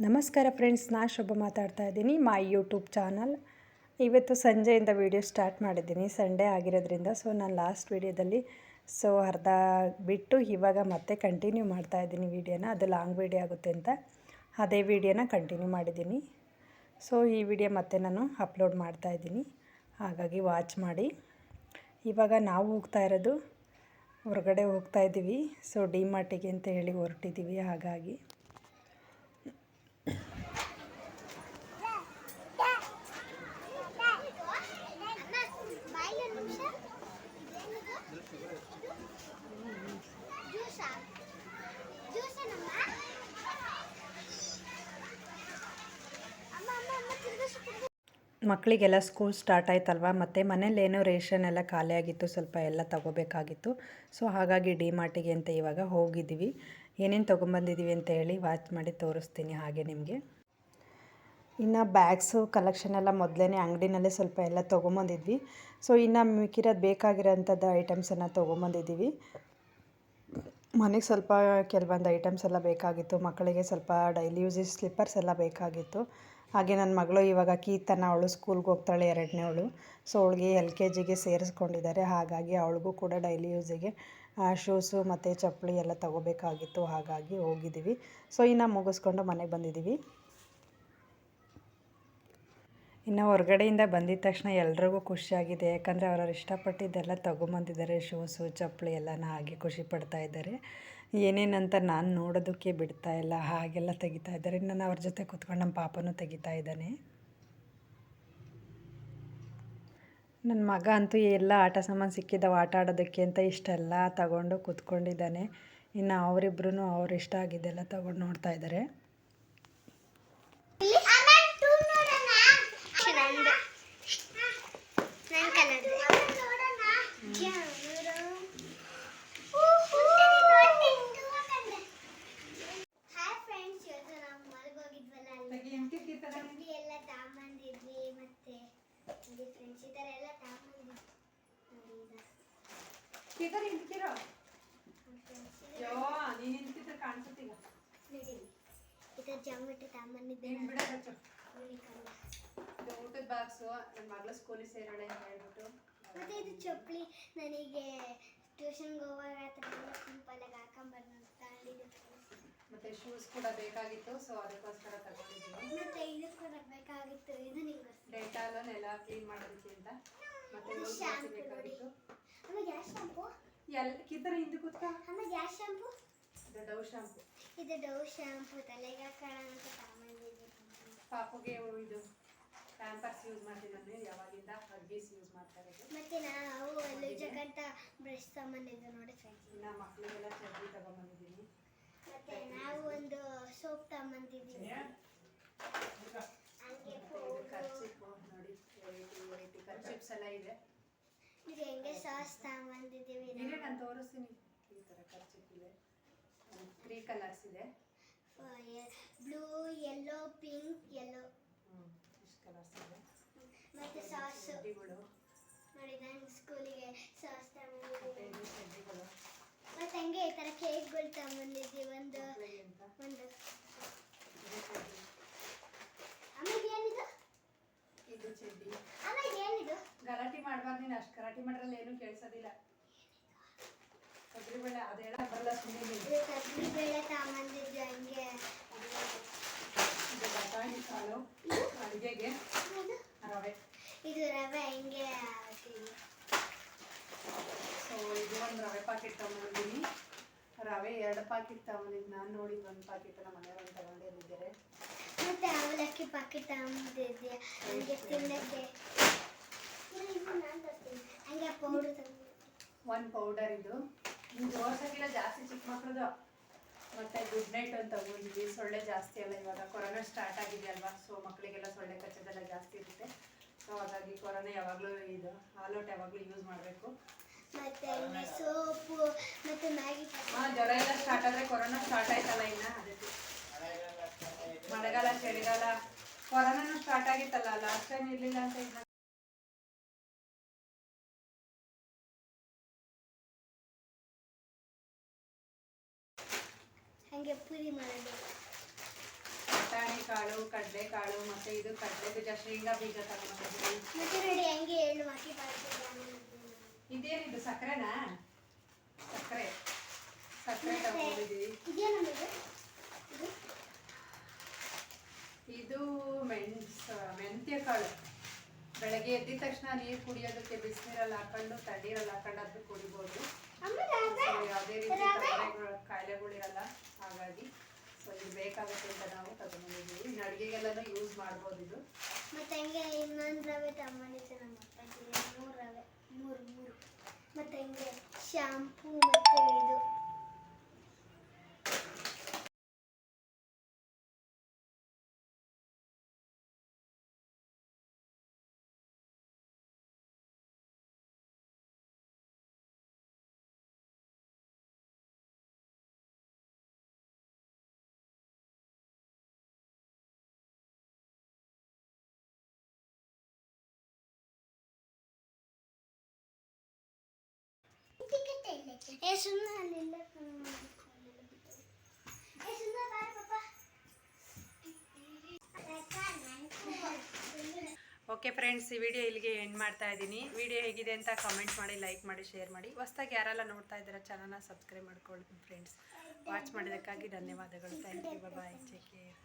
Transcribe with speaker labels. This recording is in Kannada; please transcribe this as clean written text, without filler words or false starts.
Speaker 1: ನಮಸ್ಕಾರ ಫ್ರೆಂಡ್ಸ್, ನಾನು ಶುಭ ಮಾತಾಡ್ತಾ ಇದ್ದೀನಿ ಮೈ ಯೂಟ್ಯೂಬ್ ಚಾನಲ್. ಇವತ್ತು ಸಂಜೆಯಿಂದ ವೀಡಿಯೋ ಸ್ಟಾರ್ಟ್ ಮಾಡಿದ್ದೀನಿ. ಸಂಡೇ ಆಗಿರೋದ್ರಿಂದ ನಾನು ಲಾಸ್ಟ್ ವೀಡಿಯೋದಲ್ಲಿ ಅರ್ಧ ಬಿಟ್ಟು ಇವಾಗ ಮತ್ತೆ ಕಂಟಿನ್ಯೂ ಮಾಡ್ತಾ ಇದ್ದೀನಿ ವೀಡಿಯೋನ. ಅದು ಲಾಂಗ್ ವೀಡಿಯೋ ಆಗುತ್ತೆ ಅಂತ ಅದೇ ವೀಡಿಯೋನ ಕಂಟಿನ್ಯೂ ಮಾಡಿದ್ದೀನಿ. ಈ ವಿಡಿಯೋ ಮತ್ತೆ ನಾನು ಅಪ್ಲೋಡ್ ಮಾಡ್ತಾ ಇದ್ದೀನಿ, ಹಾಗಾಗಿ ವಾಚ್ ಮಾಡಿ. ಇವಾಗ ನಾವು ಹೋಗ್ತಾ ಇರೋದು ಹೊರಗಡೆ ಹೋಗ್ತಾ ಇದ್ದೀವಿ. ಡಿ ಮಾರ್ಟಿಗೆ ಅಂತ ಹೇಳಿ ಹೊರಟಿದ್ದೀವಿ. ಹಾಗಾಗಿ ಮಕ್ಕಳಿಗೆಲ್ಲ ಸ್ಕೂಲ್ ಸ್ಟಾರ್ಟ್ ಆಯ್ತಲ್ವ, ಮತ್ತು ಮನೇಲಿ ಏನೋ ರೇಷನ್ ಎಲ್ಲ ಖಾಲಿಯಾಗಿತ್ತು, ಸ್ವಲ್ಪ ಎಲ್ಲ ತೊಗೋಬೇಕಾಗಿತ್ತು. ಹಾಗಾಗಿ ಡಿ ಮಾರ್ಟಿಗೆ ಅಂತ ಇವಾಗ ಹೋಗಿದ್ದೀವಿ. ಏನೇನು ತೊಗೊಂಬಂದಿದ್ದೀವಿ ಅಂತ ಹೇಳಿ ವಾಚ್ ಮಾಡಿ ತೋರಿಸ್ತೀನಿ ಹಾಗೆ ನಿಮಗೆ. ಇನ್ನು ಬ್ಯಾಗ್ಸು ಕಲೆಕ್ಷನ್ ಎಲ್ಲ ಮೊದಲೇ ಅಂಗಡಿನಲ್ಲೇ ಸ್ವಲ್ಪ ಎಲ್ಲ ತೊಗೊಂಬಂದಿದ್ವಿ. ಇನ್ನು ಮಿಕ್ಕಿರೋದು ಬೇಕಾಗಿರೋಂಥದ್ದು ಐಟಮ್ಸನ್ನು ತೊಗೊಂಬಂದಿದ್ದೀವಿ. ಮನೆಗೆ ಸ್ವಲ್ಪ ಕೆಲವೊಂದು ಐಟಮ್ಸ್ ಎಲ್ಲ ಬೇಕಾಗಿತ್ತು. ಮಕ್ಕಳಿಗೆ ಸ್ವಲ್ಪ ಡೈಲಿ ಯೂಸೇಜ್ ಸ್ಲಿಪ್ಪರ್ಸ್ ಎಲ್ಲ ಬೇಕಾಗಿತ್ತು. ಹಾಗೆ ನನ್ನ ಮಗಳು ಇವಾಗ ಕೀರ್ತನ, ಅವಳು ಸ್ಕೂಲ್ಗೆ ಹೋಗ್ತಾಳೆ, 2ನೇವಳು. ಅವಳಿಗೆ LKGಗೆ ಸೇರಿಸ್ಕೊಂಡಿದ್ದಾರೆ. ಹಾಗಾಗಿ ಅವಳಿಗೂ ಕೂಡ ಡೈಲಿ ಯೂಸಿಗೆ ಶೂಸು ಮತ್ತು ಚಪ್ಪಲಿ ಎಲ್ಲ ತೊಗೋಬೇಕಾಗಿತ್ತು. ಹಾಗಾಗಿ ಹೋಗಿದ್ದೀವಿ. ಇನ್ನು ಮುಗಿಸ್ಕೊಂಡು ಮನೆಗೆ ಬಂದಿದ್ದೀವಿ. ಇನ್ನು ಹೊರಗಡೆಯಿಂದ ಬಂದಿದ ತಕ್ಷಣ ಎಲ್ರಿಗೂ ಖುಷಿಯಾಗಿದೆ. ಯಾಕಂದರೆ ಅವರವ್ರು ಇಷ್ಟಪಟ್ಟಿದ್ದೆಲ್ಲ ತೊಗೊಂಬಂದಿದ್ದಾರೆ. ಶೂಸು ಚಪ್ಪಲಿ ಎಲ್ಲನ ಹಾಗೆ ಖುಷಿ ಪಡ್ತಾ ಇದ್ದಾರೆ. ಏನೇನಂತ ನಾನು ನೋಡೋದಕ್ಕೆ ಬಿಡ್ತಾ ಇಲ್ಲ, ಹಾಗೆಲ್ಲ ತೆಗಿತಾ ಇದ್ದಾರೆ. ನಾನು ಅವ್ರ ಜೊತೆ ಕೂತ್ಕೊಂಡು ನಮ್ಮ ಪಾಪನೂ ತೆಗಿತಾ ಇದ್ದಾನೆ. ನನ್ನ ಮಗ ಅಂತೂ ಎಲ್ಲ ಆಟ ಸಾಮಾನು ಸಿಕ್ಕಿದ್ದಾವೆ ಆಟ ಆಡೋದಕ್ಕೆ ಅಂತ ಇಷ್ಟೆಲ್ಲ ತಗೊಂಡು ಕೂತ್ಕೊಂಡಿದ್ದಾನೆ. ಇನ್ನು ಅವರಿಬ್ರು ಅವ್ರು ಇಷ್ಟ ಆಗಿದ್ದೆಲ್ಲ ತಗೊಂಡು ನೋಡ್ತಾ ಇದ್ದಾರೆ.
Speaker 2: ಜಾಮೆಟ್ರಿ ತಗೊಂಬಂದಿದ್ದೆ.
Speaker 1: ಊಟದ ಬಾಕ್ಸು ನನ್ನ ಮಗಳು ಸ್ಕೂಲಿಗೆ ಸೇರೋಳೆ ಅಂತ ಹೇಳ್ಬಿಟ್ಟು,
Speaker 2: ಮತ್ತು ಇದು ಚಪ್ಪಲಿ ನನಗೆ ಟ್ಯೂಷನ್ಗೆ ಹೋಗುವಾಗ ಸಿಂಪಲಾಗಿ ಹಾಕೊಂಬರ್ದು ಅಂತ ತಗೊಂಡಿದ್ದೆ.
Speaker 1: ಮತ್ತು ಶೂಸ್ ಕೂಡ ಬೇಕಾಗಿತ್ತು, ಅದಕ್ಕೋಸ್ಕರ ತಗೊಂಡಿದ್ದೀವಿ.
Speaker 2: ಮತ್ತು ಇದು ಕೂಡ ಬೇಕಾಗಿತ್ತು, ಇದು ನಿಂಗೆ
Speaker 1: ಡೆಟಾಲ್ ಎಲ್ಲ ಕ್ಲೀನ್ ಮಾಡೋದಕ್ಕೆ ಅಂತ. ಮತ್ತು
Speaker 2: ಶಾಂಪು ಬೇಕಾಗಿತ್ತು. ಆಮೇಲೆ ಗ್ಯಾಸ್ ಶಾಂಪು
Speaker 1: ಕಿತ್ತರ ಹಿಂದೆ ಕೂತ್ಕ.
Speaker 2: ಆಮೇಲೆ ಗ್ಯಾಸ್ ಶಾಂಪು,
Speaker 1: ಇದು ಡವ್ ಶಾಂಪು.
Speaker 2: ಇದು ಡವ್ ಶಾಂಪು ತಲೆಗೆ ಹಾಕೋಣ ಅಂತ ತಗೊಂಡಿದ್ದೆ.
Speaker 1: ಪಾಪುಗೆ ಇದು ಪ್ಯಾಂಪರ್ಸ್ ಯೂಸ್ ಮಾಡ್ತೀನಿ ಅಂದರೆ ಯಾವಾಗಿಂದ ಹಗ್ಗೀಸ್ ಯೂಸ್ ಮಾಡ್ತಾ ಇರೋದು.
Speaker 2: ಮತ್ತು ನಾವು ಲೂಜಕ್ಕಂತ ಬ್ರಷ್ ತಗೊಂಬಂದಿದ್ದು ನೋಡಿ ಫ್ರೆಂಡ್ಸ್.
Speaker 1: ಇನ್ನು ಮಕ್ಕಳಿಗೆಲ್ಲ ಚರ್ಬಿ ತಗೊಂಬಂದಿದ್ದೀನಿ.
Speaker 2: ಮತ್ತು ನಾವು ಒಂದು ಸೋಪ್ ತಗೊಂಬಂದಿದ್ದೀವಿ. ಹಂಗೆ
Speaker 1: ಕರ್ಚಿಪ್ಪು ನೋಡಿ, ಕರ್ಚಿಪ್ಸ್ ಎಲ್ಲ ಇದೆ.
Speaker 2: ಇದು ಹೆಂಗೆ ಸಾಸ್ ತಗೊಂಬಂದಿದ್ದೀವಿ.
Speaker 1: ನಾನು ತೋರಿಸ್ತೀನಿ. ಈ ಥರ ಕರ್ಚಿಪ್ ಇದೆ, 3 ಕಲರ್ಸ್ ಇದೆ.
Speaker 2: ಬ್ಲೂ, ಯೆಲ್ಲೋ, ಪಿಂಕ್, ಯೆಲ್ಲೋ,
Speaker 1: ಇಷ್ಟು ಕಲರ್ಸ್ ಇದೆ.
Speaker 2: ಮತ್ತು ಸಾಸ್
Speaker 1: ಚಡ್ಡಿಗಳು
Speaker 2: ನೋಡಿ, ನಾನು ಸ್ಕೂಲಿಗೆ ಸಾಸ್ ತಗೊಂಡಿದ್ದೀನಿ.
Speaker 1: ಚಡ್ಡಿಗಳು
Speaker 2: ಮತ್ತು ಹಂಗೆ ಈ ಥರ ಕೇಕ್ಗಳು ತಗೊಂಬಂದಿದ್ದೀವಿ. ಒಂದು ಆಮೇಲೆ ಏನಿದು?
Speaker 1: ಇದು ಚಡ್ಡಿ.
Speaker 2: ಆಮೇಲೆ ಏನಿದು?
Speaker 1: ಗಲಾಟೆ ಮಾಡಬಾರ್ದು ನೀನು, ಅಷ್ಟು ಗಲಾಟೆ ಮಾಡ್ರಲ್ಲಿ ಏನೂ ಕೇಳಿಸೋದಿಲ್ಲ. ಕೊಬ್ಬರಿಬೇಳೆ ಅದೆಲ್ಲ ಬರಲ್ಲ ಸುಮ್ಮನೆ.
Speaker 2: ಇದು ತೊಗರಿಬೇಳೆ ತಗೊಂಬಂದಿದ್ದು. ಹಂಗೆ
Speaker 1: ಇದು ಬಟಾಣಿ ಕಾಳು ಅಡುಗೆಗೆ, ರವೆ.
Speaker 2: ಇದು ರವೆ ಹಿಂಗೆ ಹಾಕ್ತೀವಿ.
Speaker 1: ಇದು ಒಂದು ರವೆ ಪ್ಯಾಕೆಟ್ ತಗೊಂಡಿದ್ದೀನಿ. ರವೆ 2 ಪ್ಯಾಕೆಟ್ ತಗೊಂಡಿದ್ದು ನಾನು. ನೋಡಿ, 1 ಪ್ಯಾಕೆಟ್ ನಮ್ಮ ಮನೆಯವ್ರು ತಗೊಂಡಿದ್ದಾರೆ.
Speaker 2: ಮತ್ತು ಅವಲಕ್ಕಿ ಪ್ಯಾಕೆಟ್ ತಗೊಂಡಿದ್ದೆ ಹಂಗೆ ತಿನ್ನಕ್ಕೆ. ಹಂಗೆ ಪೌಡರ್ ತಗೊಂಡು
Speaker 1: 1 ಪೌಡರ್. ಇದು ತೋರ್ಸೋಕ್ಕಿಲ್ಲ ಜಾಸ್ತಿ ಚಿಕ್ಕ ಮಕ್ಕಳದು. ಮತ್ತು ಗುಡ್ ನೈಟ್ ಅಂತ ತಗೊಂಡಿದ್ವಿ. ಸೊಳ್ಳೆ ಜಾಸ್ತಿ ಅಲ್ಲ ಇವಾಗ, ಕೊರೋನಾ ಸ್ಟಾರ್ಟ್ ಆಗಿದೆ ಅಲ್ವಾ. ಮಕ್ಕಳಿಗೆಲ್ಲ ಸೊಳ್ಳೆ ಕಚ್ಚೋದೆಲ್ಲ ಜಾಸ್ತಿ ಇರುತ್ತೆ. ಹಾಗಾಗಿ ಕೊರೋನಾ ಯಾವಾಗಲೂ ಇದು ಹಾಲೌಟ್ ಯಾವಾಗಲೂ ಯೂಸ್ ಮಾಡಬೇಕು.
Speaker 2: ಮತ್ತು ಸೋಪು ಮತ್ತು ಮ್ಯಾಗಿ.
Speaker 1: ಜ್ವರ ಎಲ್ಲ ಸ್ಟಾರ್ಟ್ ಆದರೆ, ಕೊರೋನಾ ಸ್ಟಾರ್ಟ್ ಆಯ್ತಲ್ಲ ಇನ್ನು, ಅದಕ್ಕೆ ಮಳೆಗಾಲ ಚಳಿಗಾಲ ಕೊರೋನಾನು ಸ್ಟಾರ್ಟ್ ಆಗಿತ್ತಲ್ಲ, ಲಾಸ್ಟ್ ಟೈಮ್ ಇರಲಿಲ್ಲ ಅಂತ ಇದ್ದ.
Speaker 2: ಹಂಗೆ ಪೂರಿ ಮಾಡೋದು.
Speaker 1: ಬಟಾಣಿ ಕಾಳು, ಕಡಲೆಕಾಳು ಮತ್ತು ಇದು ಕಡಲೆ ಬೀಜ, ಶೇಂಗಾ ಬೀಜ ತಗೊಂಡಿದ್ದೀವಿ.
Speaker 2: ಮತ್ತೆ ನೋಡಿ ಹೆಂಗೆ ಎಳ್ಳು ಹಾಕಿ ಬಾಳ್ತಿದ್ದಾನೆ.
Speaker 1: ಇದೇನಿದು ಸಕ್ಕರೆನಾ? ಸಕ್ಕರೆ ತಗೊಂಡಿದ್ದೀವಿ.
Speaker 2: ಇದೇನಂದ್ರೆ
Speaker 1: ಇದು ಮೆಂತ್ಯ ಕಾಳು. ಬೆಳಗ್ಗೆ ಎದ್ದಿದ ತಕ್ಷಣ ನೀರು ಕುಡಿಯೋದಕ್ಕೆ ಬಿಸಿನೀರಲ್ಲಿ ಹಾಕೊಂಡು ತಣ್ಣೀರಲ್ಲಿ ಹಾಕೊಂಡು ಅದು ಕುಡಿಬೋದು. ಯಾವುದೇ ರೀತಿ ಕಾಯಿಲೆಗಳಿರಲ್ಲ, ಹಾಗಾಗಿ ಸೊ ಇದು ಬೇಕಾಗುತ್ತೆ ಅಂತ ನಾವು ತಗೊಂಡಿದ್ದೀವಿ. ಇನ್ನು ಅಡುಗೆಗೆಲ್ಲನೂ ಯೂಸ್ ಮಾಡ್ಬೋದು ಇದು.
Speaker 2: ಮತ್ತೆ ಹಂಗೆ ಇನ್ನೊಂದು ರವೆ ತಗೊಂಡಿದ್ದೆ ನಮ್ಮ ಅಪ್ಪನಿಗೆ, 3 ರವೆ, 3 ಮತ್ತೆ ಹಂಗೆ ಶಾಂಪೂ ಮತ್ತೆ ಇದು
Speaker 1: ಓಕೆ ಫ್ರೆಂಡ್ಸ್, ಈ ವಿಡಿಯೋ ಇಲ್ಲಿಗೆ ಎಂಡ್ ಮಾಡ್ತಾ ಇದ್ದೀನಿ. ವಿಡಿಯೋ ಹೇಗಿದೆ ಅಂತ ಕಮೆಂಟ್ ಮಾಡಿ, ಲೈಕ್ ಮಾಡಿ, ಶೇರ್ ಮಾಡಿ. ಹೊಸ್ದಾಗಿ ಯಾರೆಲ್ಲ ನೋಡ್ತಾ ಇದ್ದೀರಾ ಚಾನಲ್ನ ಸಬ್ಸ್ಕ್ರೈಬ್ ಮಾಡ್ಕೊಳ್ಳಿ ಫ್ರೆಂಡ್ಸ್. ವಾಚ್ ಮಾಡಿದ್ದಕ್ಕಾಗಿ ಧನ್ಯವಾದಗಳು. Thank you. Bye. Take care.